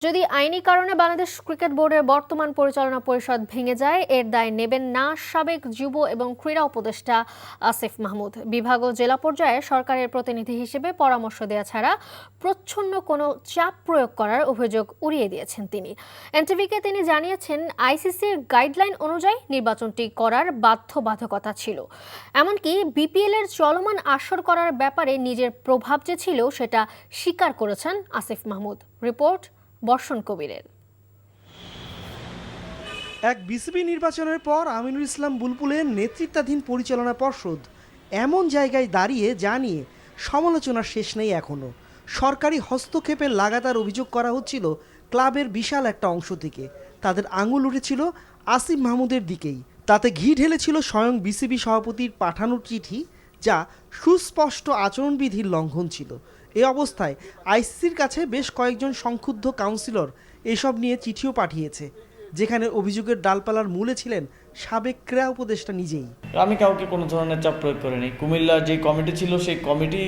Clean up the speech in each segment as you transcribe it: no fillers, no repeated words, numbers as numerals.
যদি আইনি কারণে বাংলাদেশ ক্রিকেট বোর্ডের বর্তমান পরিচালনা পরিষদ ভেঙে যায়, এর দায় নেবেন না সাবেক যুব এবং ক্রীড়া উপদেষ্টা আসিফ মাহমুদ। বিভাগ ও জেলা পর্যায়ে সরকারের প্রতিনিধি হিসেবে পরামর্শ দেওয়া ছাড়া প্রচ্ছন্ন কোনো চাপ প্রয়োগ করার অভিযোগ উড়িয়ে দিয়েছেন তিনি। এনটিভিকে তিনি জানিয়েছেন, আইসিসির গাইডলাইন অনুযায়ী নির্বাচনটি করার বাধ্যবাধকতা ছিল। এমনকি বিপিএল এর চলমান আসর করার ব্যাপারে নিজের প্রভাব যে ছিল সেটা স্বীকার করেছেন আসিফ মাহমুদ। রিপোর্ট বর্ষণ কবিরের। এক বিসিবি নির্বাচনের পর আমিনুল ইসলাম বুলবুলের নেতৃত্বাধীন পরিচালনা পর্ষদ এমন জায়গায় দাঁড়িয়ে যা নিয়ে সমালোচনার শেষ নেই এখনও। সরকারি হস্তক্ষেপের লাগাতার অভিযোগ করা হচ্ছিল ক্লাবের বিশাল একটা অংশ থেকে। তাদের আঙুল উঠেছিল আসিফ মাহমুদের দিকেই। তাতে ঘি ঢেলেছিল স্বয়ং বিসিবি সভাপতির পাঠানো চিঠি, যা সুস্পষ্ট আচরণবিধির লঙ্ঘন ছিল। এ অবস্থায় আইসিসির কাছে বেশ কয়েকজন সংক্ষুব্ধ কাউন্সিলর এসব নিয়ে চিঠিও পাঠিয়েছে, যেখানে অভিযোগের ডালপালার মূলে ছিলেন সাবেক ক্রীড়া উপদেষ্টা নিজেই। আমি কাউকে কোনো ধরনের চাপ প্রয়োগ করিনি। কুমিল্লার যে কমিটি ছিল সেই কমিটি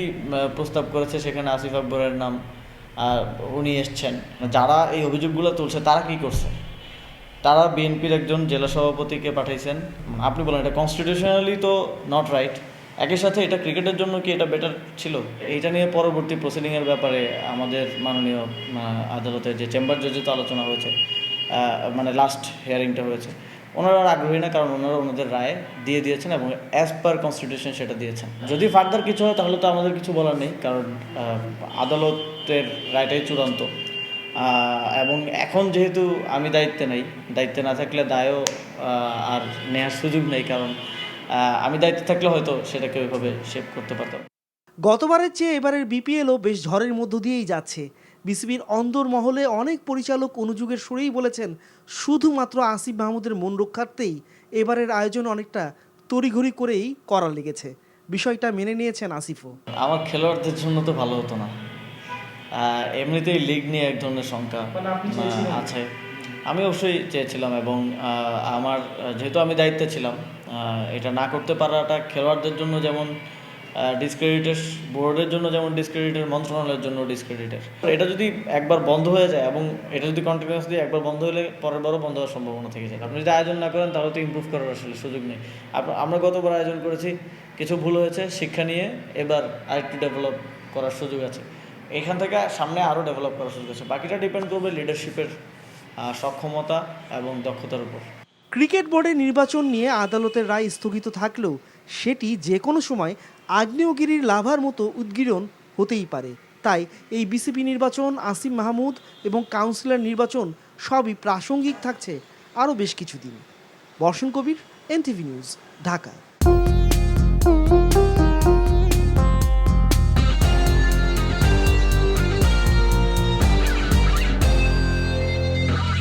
প্রস্তাব করেছে, সেখানে আসিফ আকবরের নাম উনি এসছেন। যারা এই অভিযোগগুলো তুলছে তারা কি করছে? তারা বিএনপির একজন জেলা সভাপতিকে পাঠাইছেন। আপনি বলেন এটা কনস্টিটিউশনালি তো নট রাইট। একই সাথে এটা ক্রিকেটের জন্য কি এটা বেটার ছিল? এইটা নিয়ে পরবর্তী প্রসিডিংয়ের ব্যাপারে আমাদের মাননীয় আদালতের যে চেম্বার জজে তো আলোচনা হয়েছে, মানে লাস্ট হিয়ারিংটা হয়েছে। ওনারা আর আগ্রহী না, কারণ ওনারা ওনাদের রায় দিয়ে দিয়েছেন এবং অ্যাজ পার কনস্টিটিউশন সেটা দিয়েছেন। যদি ফার্দার কিছু হয় তাহলে তো আমাদের কিছু বলার নেই, কারণ আদালতের রায়টাই চূড়ান্ত। এবং এখন যেহেতু আমি দায়িত্বে না থাকলে দায়ও আর নেওয়ার সুযোগ নেই, কারণ আমি দায়িত্বে থাকলে হয়তো সেটাকে ওইভাবে শেপ করতে পারতাম। গতবারের চেয়ে এবারের বিপিএলও বেশ ঝড়ের মধ্য দিয়েই যাচ্ছে। বিসিবির অন্দরমহলে অনেক পরিচালক অনুযুগের সুরেই বলেছেন, শুধুমাত্র আসিফ মাহমুদের মন রক্ষার্থেই এবারের আয়োজন অনেকটা তড়িঘড়ি করেই করা লেগেছে। বিষয়টা মেনে নিয়েছেন আসিফও। আমার খেলোয়াড়দের জন্য তো ভালো হতো না। এমনিতেই লিগ নিয়ে এক ধরনের শঙ্কা আছে। আমি অবশ্যই চেয়েছিলাম, এবং আমার যেহেতু আমি দায়িত্বে ছিলাম, এটা না করতে পারাটা খেলোয়াড়দের জন্য যেমন ডিসক্রেডিটের, বোর্ডের জন্য যেমন ডিসক্রেডিটের, মন্ত্রণালয়ের জন্য ডিসক্রেডিটের। এটা যদি একবার বন্ধ হয়ে যায় এবং এটা যদি কন্টিনিউয়াসলি একবার বন্ধ হলে পরের বারও বন্ধ হওয়ার সম্ভাবনা থেকে যায়। আপনি যদি আয়োজন না করেন তাহলে তো ইমপ্রুভ করার আসলে সুযোগ নেই। আমরা গতবার আয়োজন করেছি, কিছু ভুল হয়েছে, শিক্ষা নিয়ে এবার আরেকটু ডেভেলপ করার সুযোগ আছে। এখান থেকে সামনে আরও ডেভেলপ করার সুযোগ আছে। বাকিটা ডিপেন্ড করবে লিডারশিপের সক্ষমতা এবং দক্ষতার উপর। ক্রিকেট বোর্ডের নির্বাচন নিয়ে আদালতের রায় স্থগিত থাকলেও সেটি যে কোনো সময় আগ্নেয়গিরির লাভার মতো উদ্গীরণ হতেই পারে। তাই এই বিসিবি নির্বাচন, আসিফ মাহমুদ এবং কাউন্সিলর নির্বাচন সবই প্রাসঙ্গিক থাকছে আরও বেশ কিছুদিন। বর্ষণ কবির, এনটিভি নিউজ, ঢাকা।